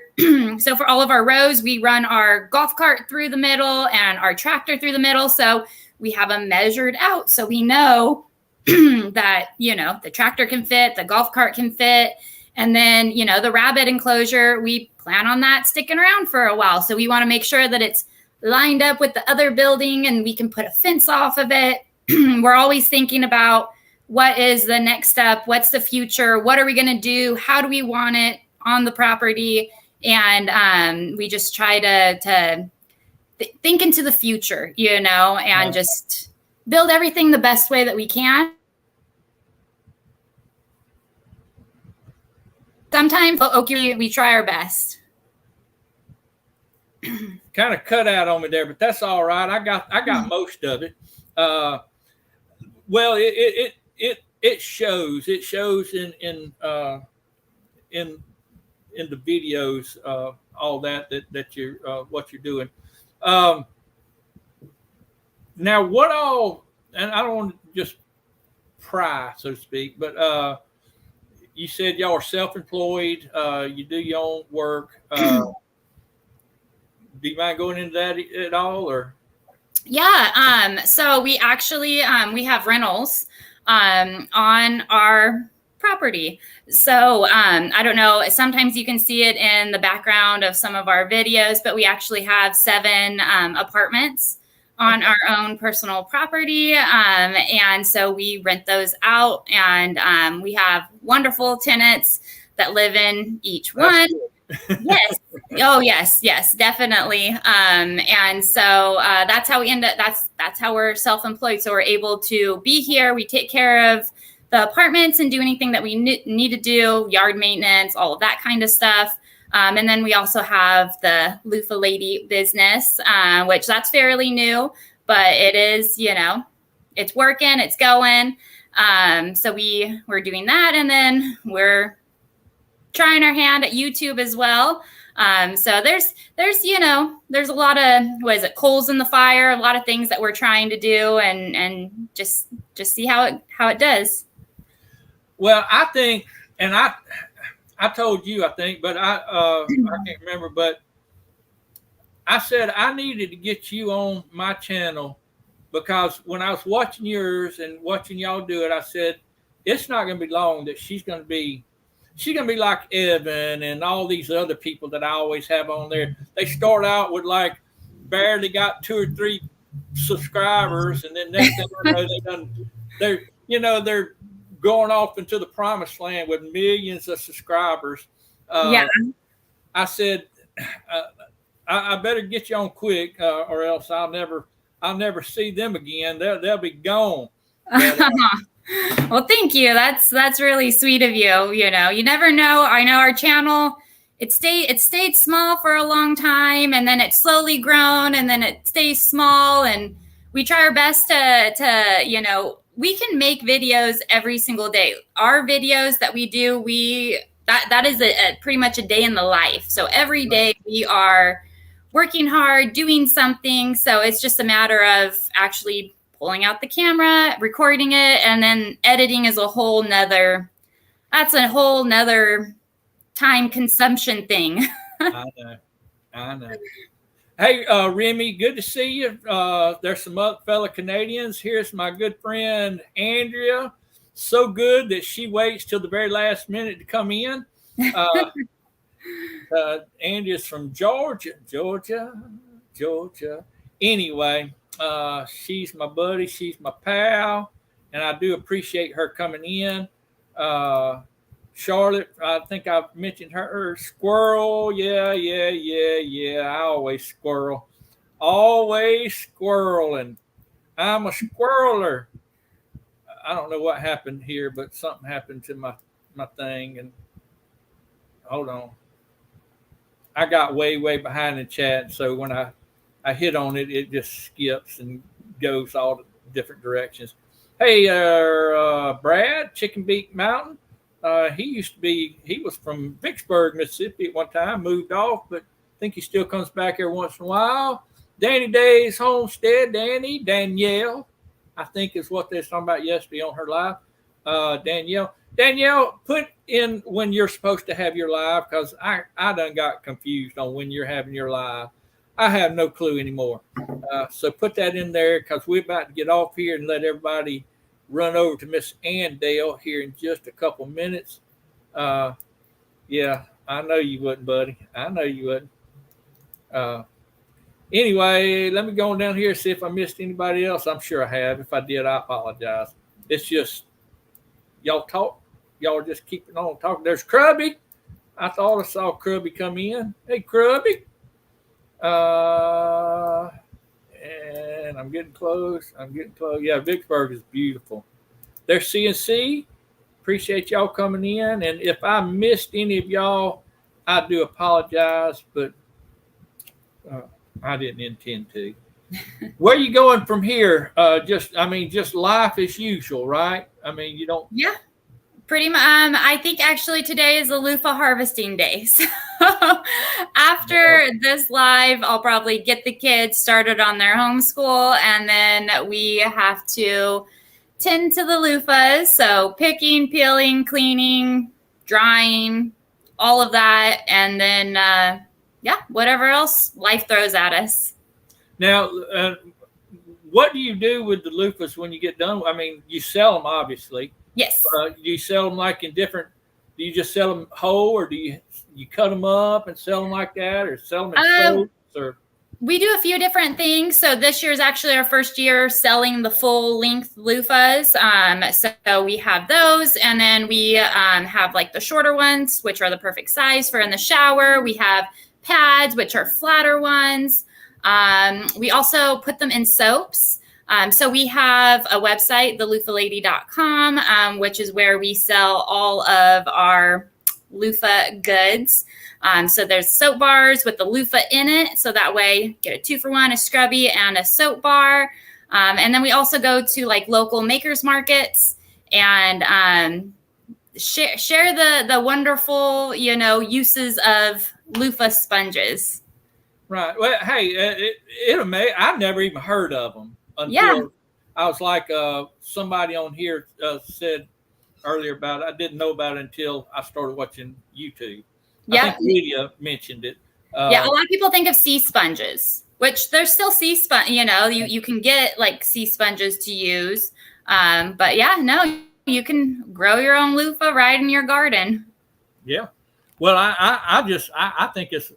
So for all of our rows, we run our golf cart through the middle and our tractor through the middle. So we have them measured out. So we know that, the tractor can fit, the golf cart can fit. And then, the rabbit enclosure, we plan on that sticking around for a while. So we want to make sure that it's lined up with the other building and we can put a fence off of it. We're always thinking about what is the next step? What's the future? What are we going to do? How do we want it on the property? And we just try to think into the future, and just build everything the best way that we can. Sometimes we try our best. Kind of cut out on me there, but that's all right. I got most of it. Well, it shows. It shows in the videos, all that you're what you're doing. Now, what all? And I don't want to just pry, so to speak, but you said y'all are self-employed. You do your own work. Do you mind going into that at all, or? Yeah. So we actually we have rentals on our property. So I don't know. Sometimes you can see it in the background of some of our videos, but we actually have 7 apartments on our own personal property. And so we rent those out, and we have wonderful tenants that live in each one. Yes. Oh, yes, definitely. And so that's how we end up. That's how we're self-employed. So we're able to be here. We take care of the apartments and do anything that we need to do, yard maintenance, all of that kind of stuff. And then we also have the Loofah Lady business, which that's fairly new, but it is, it's working, it's going. So we're doing that, and then we're trying our hand at YouTube as well. So there's there's a lot of, what is it, coals in the fire, a lot of things that we're trying to do, and just see how it does. Well, I think, and I told you, I think, but I can't remember, but I said I needed to get you on my channel because when I was watching yours and watching y'all do it, I said it's not going to be long that she's going to be like Evan and all these other people that I always have on there. They start out with like barely got 2 or 3 subscribers, and then next thing I know, they're going off into the promised land with millions of subscribers. Yeah. I said, I better get you on quick, or else I'll never see them again. They'll be gone. But, well, thank you. That's really sweet of you. You never know. I know our channel, it stayed small for a long time, and then it's slowly grown, and then it stays small, and we try our best to we can make videos every single day. Our videos that we do, that is pretty much a day in the life. So every day we are working hard, doing something. So it's just a matter of actually pulling out the camera, recording it, and then editing is a whole nother time consumption thing. I know. Hey, Remy, good to see you. There's some other fellow Canadians. Here's my good friend, Andrea. So good that she waits till the very last minute to come in. Andrea's from Georgia. Anyway, she's my buddy. She's my pal. And I do appreciate her coming in. Charlotte, I think I've mentioned her. Squirrel, yeah. I always squirrel. Always squirreling. I'm a squirreler. I don't know what happened here, but something happened to my thing. And hold on. I got way behind the chat, so when I hit on it, it just skips and goes all the different directions. Hey, Brad, Chicken Beak Mountain. He was from Vicksburg, Mississippi at one time, moved off, but I think he still comes back here once in a while. Danny Day's Homestead, Danielle, I think is what they were talking about yesterday on her live. Danielle, put in when you're supposed to have your live, because I done got confused on when you're having your live. I have no clue anymore. So put that in there, because we're about to get off here and let everybody run over to Miss Andale here in just a couple minutes. Yeah, I know you wouldn't, buddy. I know you wouldn't. Anyway, let me go on down here and see if I missed anybody else. I'm sure I have. If I did, I apologize. It's just y'all talk. Y'all are just keeping on talking. There's Krubby. I thought I saw Krubby come in. Hey, Krubby. And I'm getting close. Yeah, Vicksburg is beautiful. There's CNC. Appreciate y'all coming in. And if I missed any of y'all, I do apologize, but I didn't intend to. Where are you going from here? Just life as usual, right? I mean, you don't. Yeah, pretty much. I think actually today is a loofah harvesting day. So after this live, I'll probably get the kids started on their homeschool, and then we have to tend to the loofahs. So picking, peeling, cleaning, drying, all of that, and then whatever else life throws at us. Now, what do you do with the loofahs when you get done? I mean, you sell them, obviously. Yes. Do you sell them like in different? Do you just sell them whole, or do you cut them up and sell them like that, or sell them in floats? Or we do a few different things. So this year is actually our first year selling the full length loofahs. So we have those, and then we have like the shorter ones, which are the perfect size for in the shower. We have pads, which are flatter ones. We also put them in soaps. So we have a website, theloofalady.com, which is where we sell all of our loofah goods. So there's soap bars with the loofah in it. So that way get a 2-for-1, a scrubby and a soap bar. And then we also go to like local makers markets and share the wonderful, uses of loofah sponges. Right. Well, hey, I never even heard of them Yeah. until I was like somebody on here said earlier about it. I didn't know about it until I started watching YouTube. I Yep. think Lydia mentioned it. Yeah, a lot of people think of sea sponges, which there's still sea sponge. You can get like sea sponges to use, but yeah, no, you can grow your own loofah right in your garden. Yeah. Well, I think it's.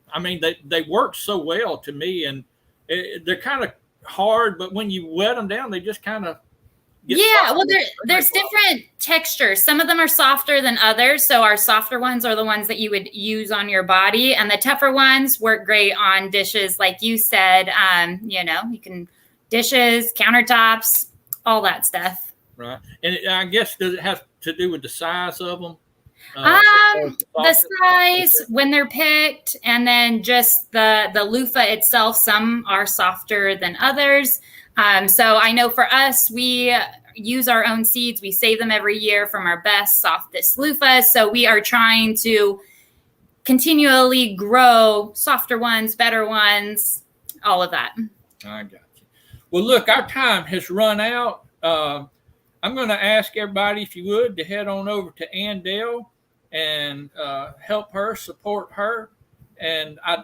I mean, they work so well to me, and they're kind of hard, but when you wet them down, they just kind of get Yeah, soft. well, there's different textures. Some of them are softer than others. So our softer ones are the ones that you would use on your body, and the tougher ones work great on dishes, like you said. You can dishes, countertops, all that stuff. Right, and I guess does it have to do with the size of them? The size when they're picked, and then just the loofah itself. Some are softer than others. So I know for us, we use our own seeds. We save them every year from our best, softest loofahs. So we are trying to continually grow softer ones, better ones, all of that. I got you. Well, look, our time has run out. I'm going to ask everybody, if you would, to head on over to Andale and help her, support her. And I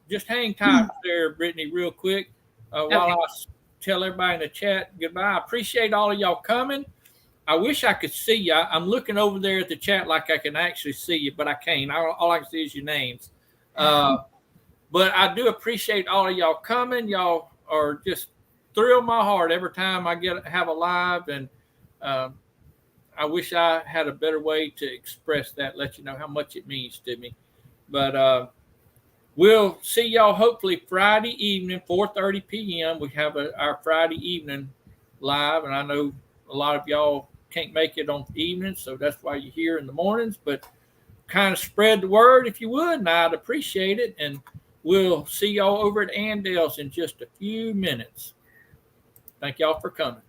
just hang tight there, Brettany, real quick, while I tell everybody in the chat goodbye. I appreciate all of y'all coming. I wish I could see you. I'm looking over there at the chat like I can actually see you, but I can't. All I can see is your names. But I do appreciate all of y'all coming. Y'all are just thrill my heart every time I have a live, and I wish I had a better way to express that, let you know how much it means to me. But we'll see y'all hopefully Friday evening, 4:30 p.m. We have our Friday evening live, and I know a lot of y'all can't make it on evenings, so that's why you're here in the mornings. But kind of spread the word if you would, and I'd appreciate it. And we'll see y'all over at Andale's in just a few minutes. Thank y'all for coming.